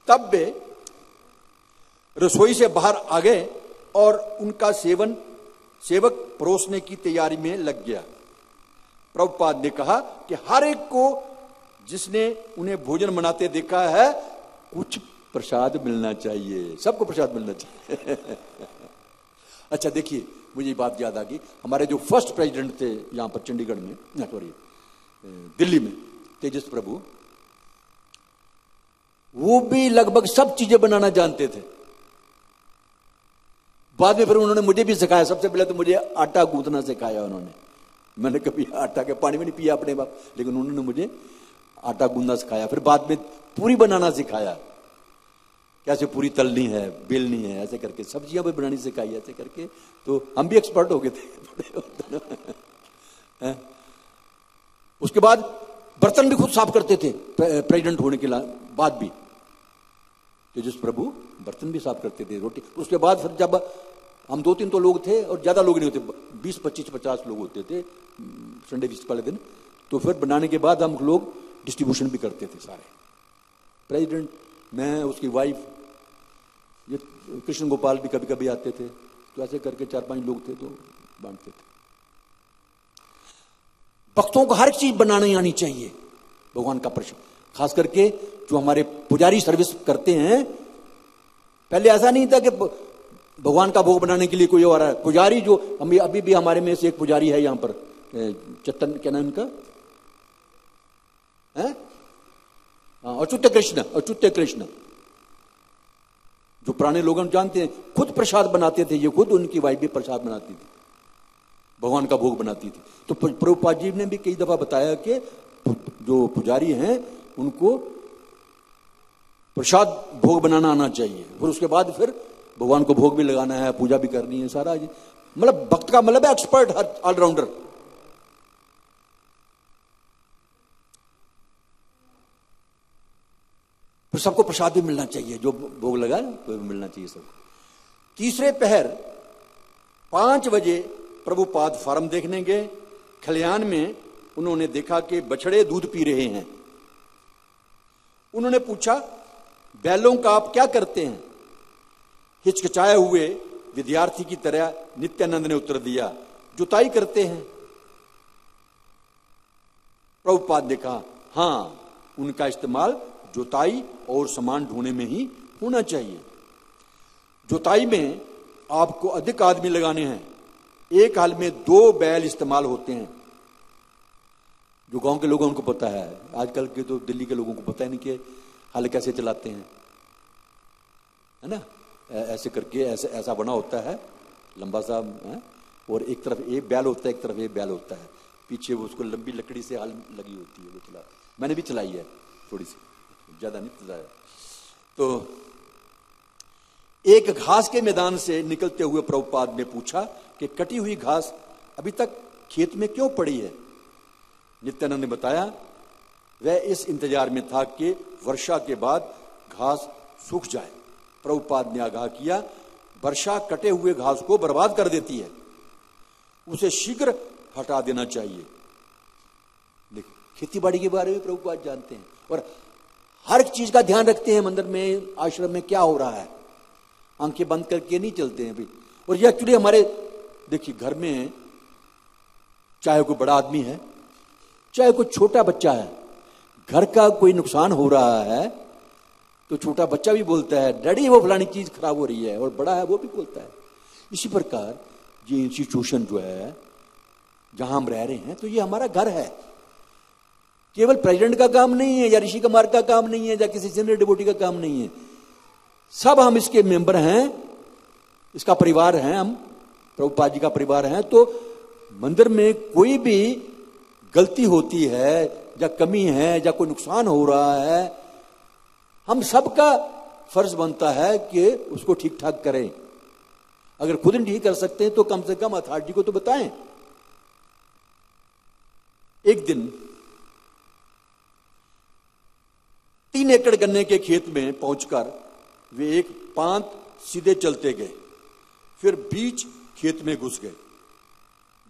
तब वे रसोई से बाहर आ गए और उनका सेवक परोसने की तैयारी में लग गया। प्रभुपाद ने कहा कि हर एक को जिसने उन्हें भोजन बनाते देखा है, कुछ प्रसाद मिलना चाहिए, सबको प्रसाद मिलना चाहिए। अच्छा देखिए, मुझे बात याद आ गई, हमारे जो फर्स्ट प्रेसिडेंट थे यहां पर चंडीगढ़ में, सॉरी दिल्ली में, तेजस प्रभु, वो भी लगभग सब चीजें बनाना जानते थे। बाद में फिर उन्होंने मुझे भी सिखाया। सबसे पहले तो मुझे आटा गूंथना सिखाया उन्होंने। मैंने कभी आटा के पानी में नहीं पिया अपने बाप, लेकिन उन्होंने मुझे आटा गूंदना सिखाया। फिर बाद में पूरी बनाना सिखाया, कैसे पूरी तलनी है, बेलनी है, ऐसे करके सब्जियां भी बनानी सिखाई, ऐसे करके तो हम भी एक्सपर्ट हो गए थे। उसके बाद बर्तन भी खुद साफ करते थे प्रेसिडेंट होने के बाद भी, तेजस प्रभु बर्तन भी साफ करते थे, रोटी। उसके बाद फिर जब हम 2-3 तो लोग थे और ज्यादा लोग नहीं होते, 20, 25, 50 लोग होते थे संडे विजिट वाले दिन, तो फिर बनाने के बाद हम लोग डिस्ट्रीब्यूशन भी करते थे सारे, प्रेसिडेंट, मैं, उसकी वाइफ, ये कृष्ण गोपाल भी कभी कभी आते थे, तो ऐसे करके 4-5 लोग थे तो बांटते थे। भक्तों को हर चीज बनानी आनी चाहिए भगवान का प्रसाद, खास करके जो हमारे पुजारी सर्विस करते हैं। पहले ऐसा नहीं था कि भगवान का भोग बनाने के लिए कोई और आ रहा है, पुजारी जो हम अभी भी हमारे में से एक पुजारी है यहां पर, चेतन, क्या नाम उनका है, अच्युत कृष्ण, जो पुराने लोग जानते हैं, खुद प्रसाद बनाते थे, ये खुद उनकी वाइफ भी प्रसाद बनाती थी, भगवान का भोग बनाती थी। तो प्रभुपाद जी ने भी कई दफा बताया कि जो पुजारी हैं उनको प्रसाद भोग बनाना आना चाहिए, फिर उसके बाद फिर भगवान को भोग भी लगाना है, पूजा भी करनी है, सारा मतलब भक्त का मतलब है एक्सपर्ट, हर ऑलराउंडर। फिर सबको प्रसाद भी मिलना चाहिए, जो भोग लगा वो भी मिलना चाहिए सबको। तीसरे पहर 5 बजे प्रभुपाद फार्म देखने गए। खलिहान में उन्होंने देखा कि बछड़े दूध पी रहे हैं। उन्होंने पूछा, बैलों का आप क्या करते हैं? हिचकिचाए हुए विद्यार्थी की तरह नित्यानंद ने उत्तर दिया, जुताई करते हैं। प्रभुपाद ने कहा, हां, उनका इस्तेमाल जुताई और सामान ढूंढने में ही होना चाहिए। जुताई में आपको अधिक आदमी लगाने हैं, एक हाल में 2 बैल इस्तेमाल होते हैं। जो गांव के लोगों उनको पता है, आजकल के तो दिल्ली के लोगों को पता ही नहीं कि हल कैसे चलाते हैं, है ना, ऐसे करके ऐसा बना होता है लंबा सा है? और एक तरफ एक बैल होता है, एक तरफ एक बैल होता है, पीछे वो उसको लंबी लकड़ी से हल लगी होती है, वो चला, मैंने भी चलाई है थोड़ी सी, ज्यादा नहीं चलाया। तो एक घास के मैदान से निकलते हुए प्रभुपाद ने पूछा कि कटी हुई घास अभी तक खेत में क्यों पड़ी है? नित्यानंद ने बताया, वह इस इंतजार में था कि वर्षा के बाद घास सूख जाए। प्रभुपाद ने आगाह किया, वर्षा कटे हुए घास को बर्बाद कर देती है, उसे शीघ्र हटा देना चाहिए। देखो, खेती बाड़ी के बारे में प्रभुपाद जानते हैं और हर चीज का ध्यान रखते हैं। मंदिर में, आश्रम में क्या हो रहा है, आंखें बंद करके नहीं चलते हैं भी। और ये एक्चुअली हमारे, देखिए, घर में चाहे कोई बड़ा आदमी है, चाहे कोई छोटा बच्चा है, घर का कोई नुकसान हो रहा है तो छोटा बच्चा भी बोलता है, डैडी वो फलानी चीज खराब हो रही है, और बड़ा है वो भी बोलता है। इसी प्रकार ये इंस्टीट्यूशन जो है जहां हम रह रहे हैं, तो ये हमारा घर है। केवल प्रेसिडेंट का काम नहीं है, या ऋषि कुमार का काम नहीं है, या किसी सीनियर डिवोटी का काम नहीं है, सब हम इसके मेंबर हैं, इसका परिवार हैं, हम प्रभुपाद जी का परिवार हैं। तो मंदिर में कोई भी गलती होती है या कमी है या कोई नुकसान हो रहा है, हम सबका फर्ज बनता है कि उसको ठीक ठाक करें। अगर खुद नहीं ठीक कर सकते हैं तो कम से कम अथॉरिटी को तो बताएं। एक दिन 3 एकड़ गन्ने के खेत में पहुंचकर वे एक पांत सीधे चलते गए, फिर बीच खेत में घुस गए।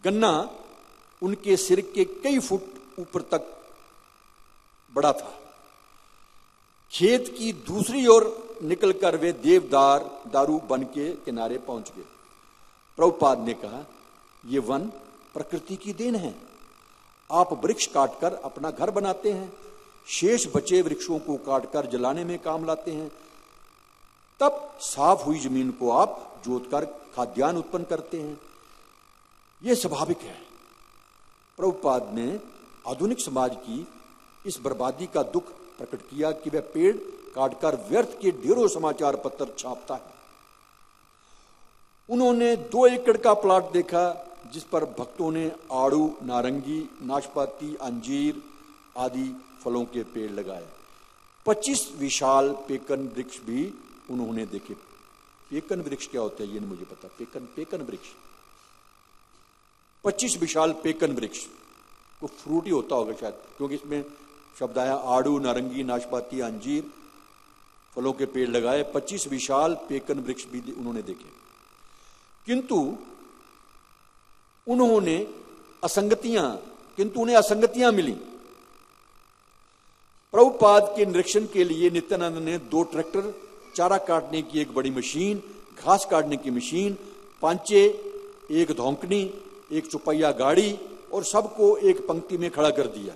गन्ना उनके सिर के कई फुट ऊपर तक बड़ा था। खेत की दूसरी ओर निकलकर वे देवदार दारू वन के किनारे पहुंच गए। प्रभुपाद ने कहा, यह वन प्रकृति की देन है। आप वृक्ष काटकर अपना घर बनाते हैं, शेष बचे वृक्षों को काटकर जलाने में काम लाते हैं, तब साफ हुई जमीन को आप जोतकर खाद्यान्न उत्पन्न करते हैं। यह स्वाभाविक है। प्रभुपाद ने आधुनिक समाज की इस बर्बादी का दुख प्रकट किया कि वह पेड़ काटकर व्यर्थ के ढेरों समाचार पत्र छापता है। उन्होंने 2 एकड़ का प्लॉट देखा जिस पर भक्तों ने आड़ू, नारंगी, नाशपाती, अंजीर आदि फलों के पेड़ लगाए। 25 विशाल पेकन वृक्ष भी उन्होंने देखे। पेकन वृक्ष क्या होता है ये नहीं मुझे पता। पेकन वृक्ष, 25 विशाल पेकन वृक्ष, को फ्रूट ही होता होगा शायद, क्योंकि इसमें शब्द आया आड़ू, नारंगी, नाशपाती, अंजीर, फलों के पेड़ लगाए। 25 विशाल पेकन वृक्ष भी उन्होंने देखे, किंतु उन्हें असंगतियां मिली। प्रभुपाद के निरीक्षण के लिए नित्यानंद ने 2 ट्रैक्टर, चारा काटने की एक बड़ी मशीन, घास काटने की मशीन, पांचे, एक धौंकनी, एक चौपहिया गाड़ी और सबको एक पंक्ति में खड़ा कर दिया।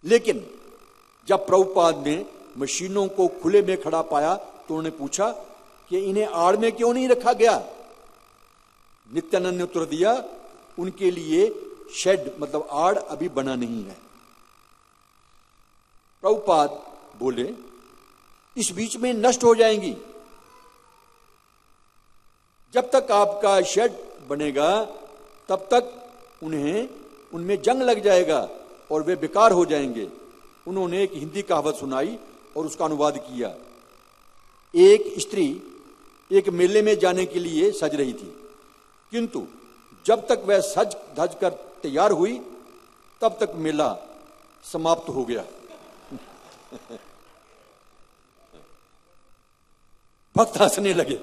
लेकिन जब प्रभुपाद ने मशीनों को खुले में खड़ा पाया तो उन्होंने पूछा कि इन्हें आड़ में क्यों नहीं रखा गया। नित्यानंद ने उत्तर दिया, उनके लिए शेड मतलब आड़ अभी बना नहीं है। प्रभुपाद बोले, इस बीच में नष्ट हो जाएंगी। जब तक आपका शेड बनेगा तब तक उनमें जंग लग जाएगा और वे बेकार हो जाएंगे। उन्होंने एक हिंदी कहावत सुनाई और उसका अनुवाद किया। एक स्त्री एक मेले में जाने के लिए सज रही थी, किंतु जब तक वह सज धज कर तैयार हुई तब तक मेला समाप्त हो गया। भक्त हंसने लगे,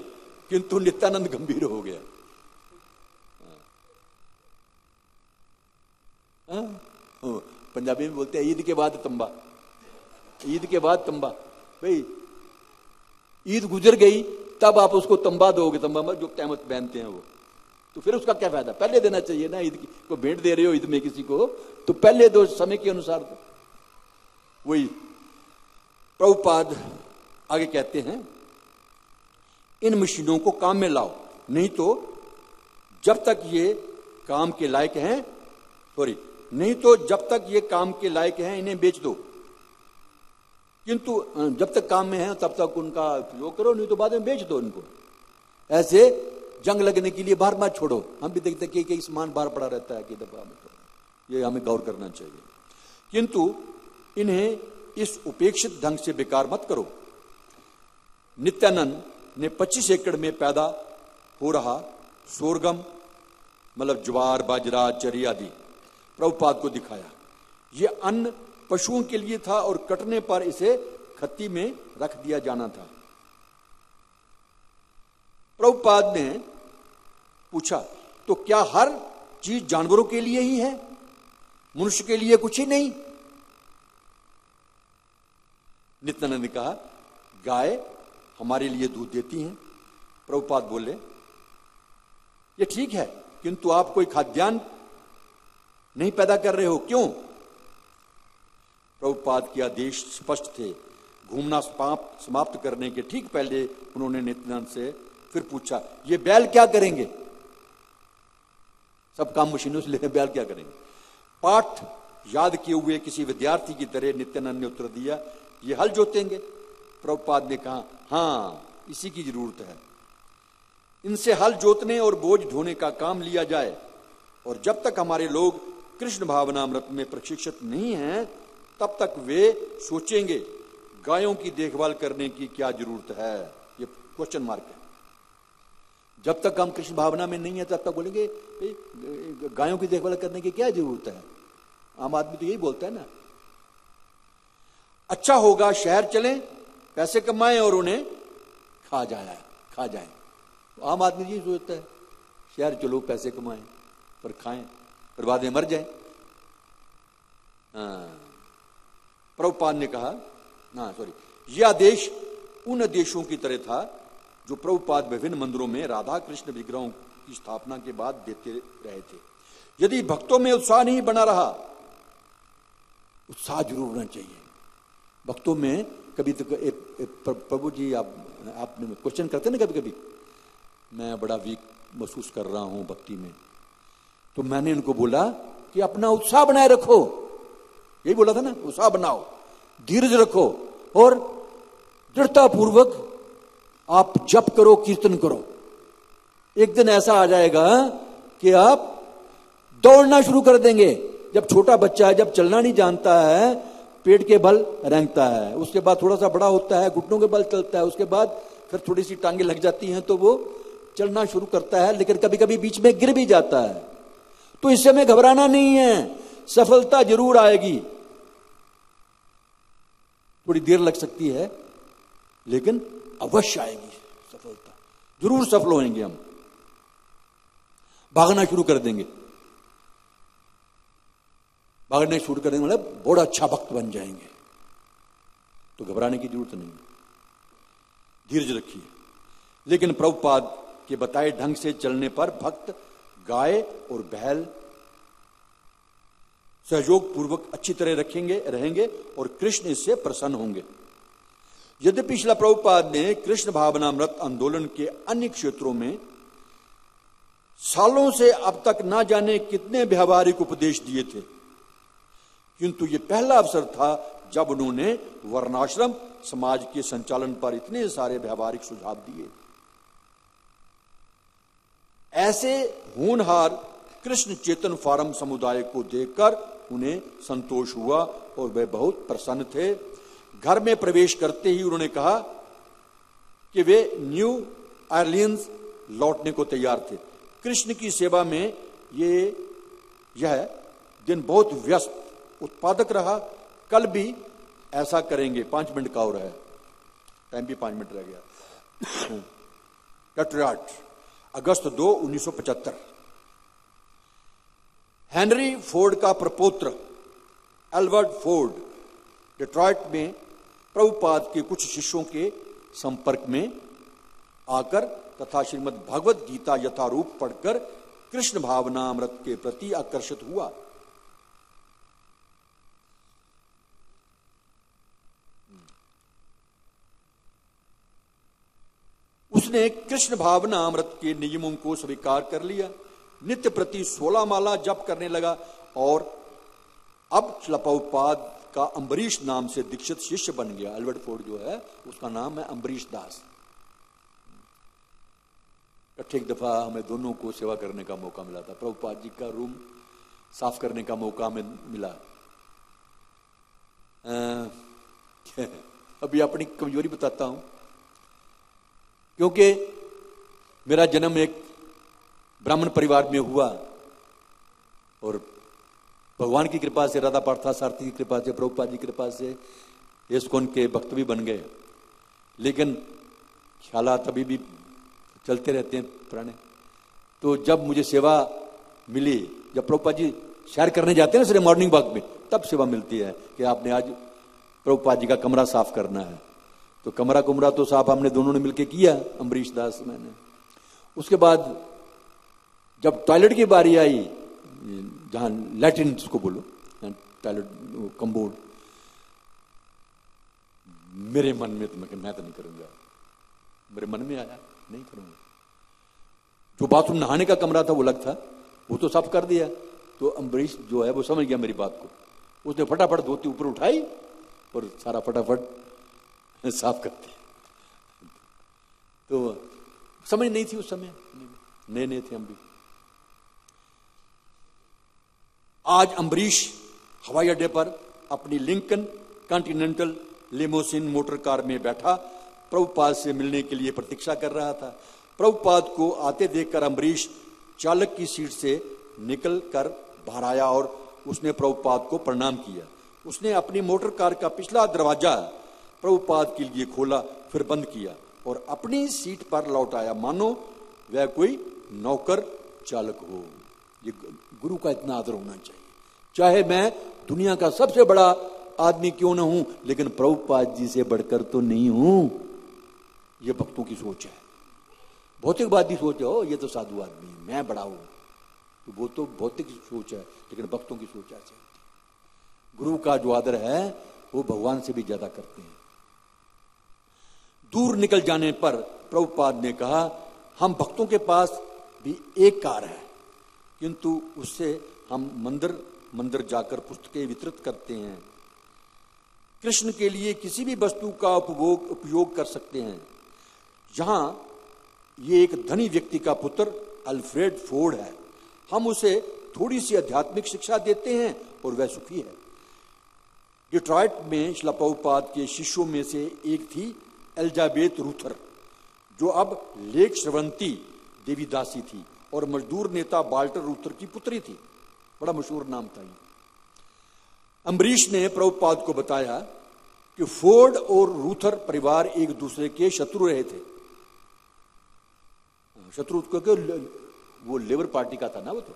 किंतु नित्यानंद गंभीर हो गया। पंजाबी में बोलते हैं ईद के बाद तंबा, ईद के बाद तंबा। भाई ईद गुजर गई तब आप उसको तंबा दोगे, तंबा जो तहमत पहनते हैं वो, तो फिर उसका क्या फायदा। पहले देना चाहिए ना। ईद को भेंट दे रहे हो ईद में किसी को, तो पहले दो, समय के अनुसार दो। वही प्रभुपाद आगे कहते हैं, इन मशीनों को काम में लाओ, नहीं तो जब तक ये काम के लायक हैं, जब तक ये काम के लायक हैं इन्हें बेच दो, किंतु जब तक काम में है तब तक उनका उपयोग करो, नहीं तो बाद में बेच दो इनको। ऐसे जंग लगने के लिए बाहर मत छोड़ो। हम भी देखते हैं कि कई सामान बाहर पड़ा रहता है कि दफा में, ये हमें गौर करना चाहिए। किंतु इन्हें इस उपेक्षित ढंग से बेकार मत करो। नित्यानंद ने 25 एकड़ में पैदा हो रहा सोरगम मतलब ज्वार, बाजरा, चरी आदि प्रभुपाद को दिखाया। यह अन्न पशुओं के लिए था और कटने पर इसे खत्ती में रख दिया जाना था। प्रभुपाद ने पूछा, तो क्या हर चीज जानवरों के लिए ही है, मनुष्य के लिए कुछ ही नहीं? नित्यानंद ने कहा, गाय हमारे लिए दूध देती हैं। प्रभुपाद बोले, ये ठीक है, किंतु आप कोई खाद्यान्न नहीं पैदा कर रहे हो, क्यों? प्रभुपाद के आदेश स्पष्ट थे। घूमना समाप्त करने के ठीक पहले उन्होंने नित्यानंद से फिर पूछा, ये बैल क्या करेंगे? सब काम मशीनों से लेकर बैल क्या करेंगे? पाठ याद किए हुए किसी विद्यार्थी की तरह नित्यानंद ने उत्तर दिया, ये हल जोतेंगे। प्रभुपाद ने कहा, हां, इसी की जरूरत है। इनसे हल जोतने और बोझ ढोने का काम लिया जाए, और जब तक हमारे लोग कृष्ण भावनामृत में प्रशिक्षित नहीं हैं तब तक वे सोचेंगे गायों की देखभाल करने की क्या जरूरत है। ये क्वेश्चन मार्क है। जब तक हम कृष्ण भावना में नहीं है तब तक बोलेंगे गायों की देखभाल करने की क्या जरूरत है। आम आदमी तो यही बोलता है ना। अच्छा होगा शहर चलें, पैसे कमाएं और उन्हें खा जाए। तो आम आदमी यही सोचता है, शहर चलो, पैसे कमाएं पर खाएं, पर बाद में मर जाए। प्रभुपाद ने कहा, यह आदेश उन आदेशों की तरह था जो प्रभुपाद विभिन्न मंदिरों में राधा कृष्ण विग्रहों की स्थापना के बाद देते रहे थे। यदि भक्तों में उत्साह नहीं बना रहा, उत्साह जरूर होना चाहिए भक्तों में। कभी तो प्रभु जी आपने क्वेश्चन करते ना, कभी कभी मैं बड़ा वीक महसूस कर रहा हूं भक्ति में, तो मैंने इनको बोला कि अपना उत्साह बनाए रखो। यही बोला था ना, उत्साह बनाओ, धीरज रखो और दृढ़ता पूर्वक आप जप करो, कीर्तन करो। एक दिन ऐसा आ जाएगा कि आप दौड़ना शुरू कर देंगे। जब छोटा बच्चा है, जब चलना नहीं जानता है, पेट के बल रेंगता है, उसके बाद थोड़ा सा बड़ा होता है, घुटनों के बल चलता है, उसके बाद फिर थोड़ी सी टांगे लग जाती हैं तो वो चलना शुरू करता है, लेकिन कभी कभी बीच में गिर भी जाता है। तो इससे हमें घबराना नहीं है, सफलता जरूर आएगी, थोड़ी देर लग सकती है लेकिन अवश्य आएगी सफलता, जरूर सफल होंगे हम। भागना शुरू कर देंगे, भागने शुरू कर देंगे मतलब बड़ा अच्छा भक्त बन जाएंगे, तो घबराने की जरूरत नहीं, धीरज रखिए। लेकिन प्रभुपाद के बताए ढंग से चलने पर भक्त गाय और बैल सहयोग पूर्वक अच्छी तरह रहेंगे और कृष्ण इससे प्रसन्न होंगे। यद्यपि श्रील प्रभुपाद ने कृष्ण भावनामृत आंदोलन के अन्य क्षेत्रों में सालों से अब तक ना जाने कितने व्यावहारिक उपदेश दिए थे, किंतु यह पहला अवसर था जब उन्होंने वर्णाश्रम समाज के संचालन पर इतने सारे व्यावहारिक सुझाव दिए। ऐसे होनहार कृष्ण चेतन फारम समुदाय को देखकर उन्हें संतोष हुआ और वे बहुत प्रसन्न थे। घर में प्रवेश करते ही उन्होंने कहा कि वे न्यू ऑरलियंस लौटने को तैयार थे। कृष्ण की सेवा में यह दिन बहुत व्यस्त उत्पादक रहा, कल भी ऐसा करेंगे। 5 मिनट का हो रहा है, टाइम भी 5 मिनट रह गया। डेट्रॉयट, अगस्त 2, 1975। हेनरी फोर्ड का प्रपौत्र एल्बर्ट फोर्ड डेट्रॉयट में प्रभुपाद के कुछ शिष्यों के संपर्क में आकर तथा श्रीमद् भगवत गीता यथारूप पढ़कर कृष्ण भावनामृत के प्रति आकर्षित हुआ। उसने कृष्ण भावनामृत के नियमों को स्वीकार कर लिया, नित्य प्रति 16 माला जप करने लगा और अब श्रील प्रभुपाद का अम्बरीश नाम से दीक्षित शिष्य बन गया। एल्बर्ट फोर्ड जो है उसका नाम है अम्बरीश दास। एक दफा हमें दोनों को सेवा करने का मौका मिला था, प्रभुपाद जी का रूम साफ करने का मौका हमें मिला। अभी अपनी कमजोरी बताता हूं, क्योंकि मेरा जन्म एक ब्राह्मण परिवार में हुआ और भगवान की कृपा से, राधा पार्थसारथी की कृपा से, प्रभुपाद जी की कृपा से इस्कॉन के भक्त भी बन गए। लेकिन ख्यालात अभी भी चलते रहते हैं पुराने। तो जब मुझे सेवा मिली, जब प्रभुपाद जी सैर करने जाते हैं ना सिर्फ मॉर्निंग वॉक में, तब सेवा मिलती है कि आपने आज प्रभुपाद जी का कमरा साफ करना है। तो कमरा तो साफ हमने दोनों ने मिलकर किया, अम्बरीश दास मैंने। उसके बाद जब टॉयलेट की बारी आई, जहां लैट्रिन जिसको बोलो, टॉयलेट कंपाउंड, मेरे मन में तो मैं तो नहीं करूंगा, मेरे मन में आया नहीं करूंगा। जो बाथरूम नहाने का कमरा था वो अलग था, वो तो साफ कर दिया। तो अम्बरीश जो है वो समझ गया मेरी बात को, उसने फटाफट धोती ऊपर उठाई और सारा फटाफट साफ कर दिया। तो समझ नहीं थी उस समय, नए थे हम भी। आज अम्बरीश हवाई अड्डे पर अपनी Lincoln continental limousine motor car में बैठा प्रभुपाद से मिलने के लिए प्रतीक्षा कर रहा था। प्रभुपाद को आते देखकर अम्बरीश चालक की सीट से निकल कर बाहर आया और उसने प्रभुपाद को प्रणाम किया। उसने अपनी मोटर कार का पिछला दरवाजा प्रभुपाद के लिए खोला, फिर बंद किया और अपनी सीट पर लौट आया, मानो वह कोई नौकर चालक हो। ये गुरु का इतना आदर होना चाहिए। चाहे मैं दुनिया का सबसे बड़ा आदमी क्यों ना हूं, लेकिन प्रभुपाद जी से बढ़कर तो नहीं हूं। ये भक्तों की सोच है। भौतिकवादी सोच है, ओ ये तो साधु आदमी है, मैं बड़ा हूं, तो वो तो भौतिक सोच है। लेकिन भक्तों की सोच ऐसे होती है। गुरु का जो आदर है वो भगवान से भी ज्यादा करते हैं। दूर निकल जाने पर प्रभुपाद ने कहा, हम भक्तों के पास भी एक कार है, किंतु उससे हम मंदिर जाकर पुस्तकें वितरित करते हैं। कृष्ण के लिए किसी भी वस्तु का उपयोग कर सकते हैं। जहां ये एक धनी व्यक्ति का पुत्र अल्फ्रेड फोर्ड है, हम उसे थोड़ी सी आध्यात्मिक शिक्षा देते हैं और वह सुखी है। डिट्रॉइट में श्रील प्रभुपाद के शिष्यों में से एक थी एलिजाबेथ रूथर, जो अब लेक श्रवंती देवी दासी थी और मजदूर नेता वाल्टर रूथर की पुत्री थी। बड़ा मशहूर नाम था ये। अम्बरीश ने प्रभुपाद को बताया कि फोर्ड और रूथर परिवार एक दूसरे के शत्रु रहे थे। शत्रु क्योंकि वो लेबर पार्टी का था ना वो तो,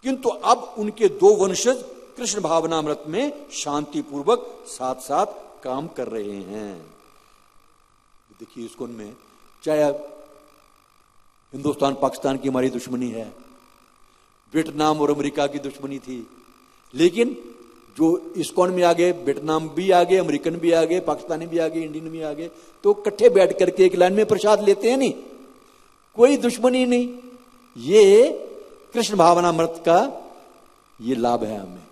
किंतु अब उनके दो वंशज कृष्ण भावनामृत में शांतिपूर्वक साथ साथ काम कर रहे हैं। देखिए इस्कॉन में चाहे हिंदुस्तान पाकिस्तान की हमारी दुश्मनी है, वियतनाम और अमेरिका की दुश्मनी थी, लेकिन जो इस्कॉन में आ गए, वियतनाम भी आ गए, अमेरिकन भी आ गए, पाकिस्तानी भी आ गए, इंडियन भी आ गए, तो इकट्ठे बैठ करके एक लाइन में प्रसाद लेते हैं। नहीं, कोई दुश्मनी नहीं। ये कृष्ण भावनामृत का ये लाभ है हमें।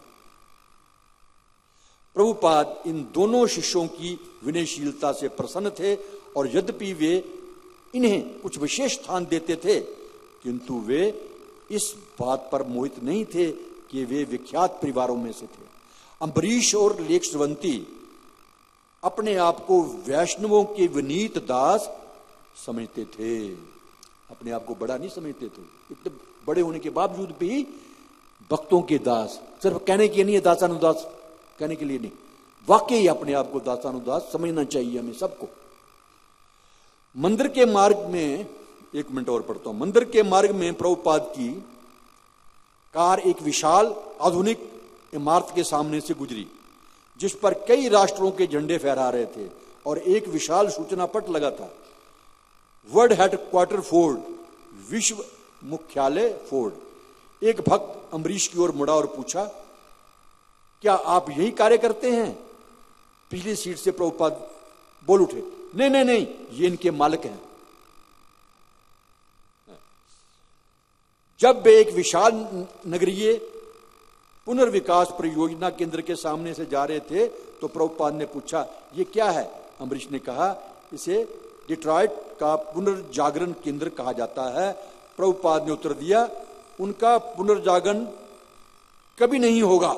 प्रभुपाद इन दोनों शिष्यों की विनयशीलता से प्रसन्न थे और यद्यपि वे इन्हें कुछ विशेष स्थान देते थे, किंतु वे इस बात पर मोहित नहीं थे कि वे विख्यात परिवारों में से थे। अम्बरीश और लेक श्रवंती अपने आप को वैष्णवों के विनीत दास समझते थे, अपने आप को बड़ा नहीं समझते थे। इतने बड़े होने के बावजूद भी भक्तों के दास, सिर्फ कहने के नहीं है दासानुदास, कहने के लिए नहीं, वाकई अपने आप को दासानुदास समझना चाहिए हमें सबको। मंदिर के मार्ग में, एक मिनट और पढ़ता हूं, मंदिर के मार्ग में प्रभुपाद की कार एक विशाल आधुनिक इमारत के सामने से गुजरी, जिस पर कई राष्ट्रों के झंडे फहरा रहे थे और एक विशाल सूचना पट लगा था। वर्ल्ड हेडक्वार्टर फोर्ड, विश्व मुख्यालय फोर्ड। एक भक्त अम्बरीश की ओर मुड़ा और पूछा, क्या आप यही कार्य करते हैं? पिछली सीट से प्रभुपाद बोल उठे, नहीं नहीं नहीं, ये इनके मालिक हैं। जब वे एक विशाल नगरीय पुनर्विकास परियोजना केंद्र के सामने से जा रहे थे तो प्रभुपाद ने पूछा, ये क्या है? अम्बरीश ने कहा, इसे डिट्रॉइट का पुनर्जागरण केंद्र कहा जाता है। प्रभुपाद ने उत्तर दिया, उनका पुनर्जागरण कभी नहीं होगा।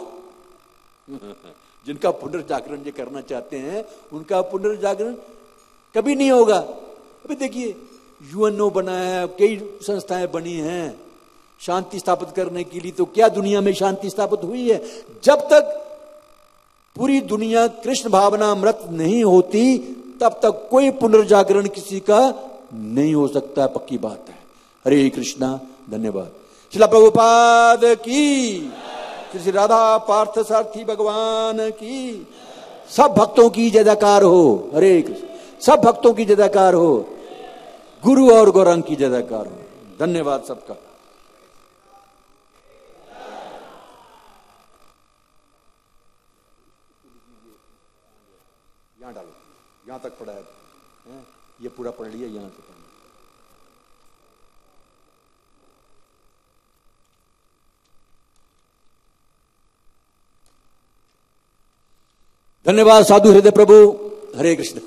जिनका पुनर्जागरण ये करना चाहते हैं, उनका पुनर्जागरण कभी नहीं होगा। अभी देखिए यूएनओ बना है, कई संस्थाएं बनी हैं शांति स्थापित करने के लिए, तो क्या दुनिया में शांति स्थापित हुई है? जब तक पूरी दुनिया कृष्ण भावनामृत नहीं होती तब तक कोई पुनर्जागरण किसी का नहीं हो सकता, पक्की बात है। हरे कृष्णा, धन्यवाद। श्रील प्रभुपाद की, श्री राधा पार्थ सारथी भगवान की, सब भक्तों की जयकार हो। हरे कृष्ण, सब भक्तों की जयकार हो, गुरु और गौरांग की जयकार हो। धन्यवाद सबका। यहां डालो, यहां तक पढ़ा है, ये पूरा पढ़ लिया, यहां से पढ़। धन्यवाद साधु हृदय प्रभु। हरे कृष्ण।